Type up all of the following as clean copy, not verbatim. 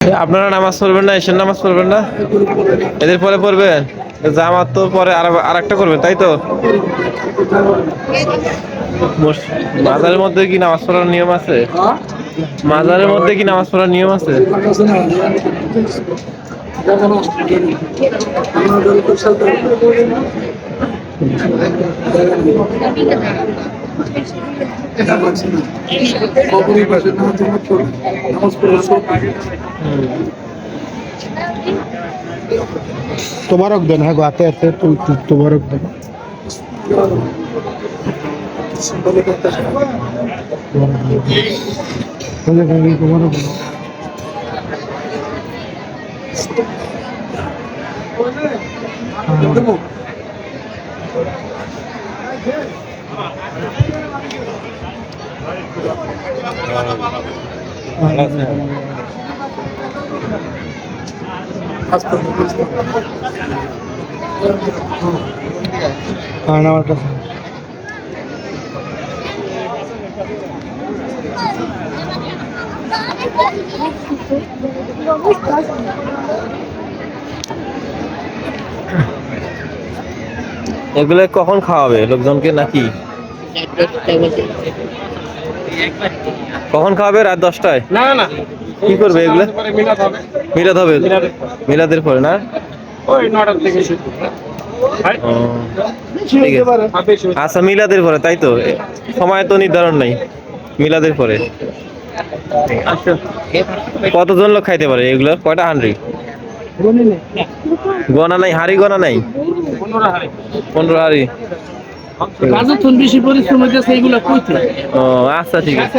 আপনারা নামাজ পড়বেন না, এশার নামাজ পড়বেন না? এদের পরে পড়বেন? জামাত তো পরে আর একটা করবেন, তাই তো? মাজারের মধ্যে কি নামাজ পড়ার নিয়ম আছে? মাজারের মধ্যে কি নামাজ পড়ার নিয়ম আছে? তোবারক দেন, হ্যাঁ হাতে হাতে তোবারক দেন। তোবারক দেন। আমার কাছে এগুলো কখন খাওয়াবে লোকজনকে নাকি? কখন খাওয়াবে? রাত 10টায়? না না, কি করবে এগুলো? মিলাদ হবে? মিলাদের মিলাদের পরে না? ওই 9টা থেকে শুরু। ও, ঠিক আছে। আচ্ছা, মিলাদের পরে, তাই তো? সময় তো নির্ধারণ নাই, মিলাদের পরে। আচ্ছা, কতজন লোক খাইতে পারে এগুলো? কয়টা হান্ডি? গনা নাই, হাড়ি গনা নাই? 15 হাড়ি। রাজস্থান বেশি পরিশ্রম হইতেছে এইগুলা কইতে। ও আচ্ছা, ঠিক আছে।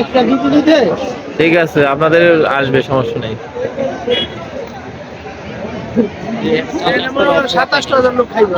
ঠিক আছে, আপনাদের আসবে, সমস্যা নেই। 27টা লোক খাইবে।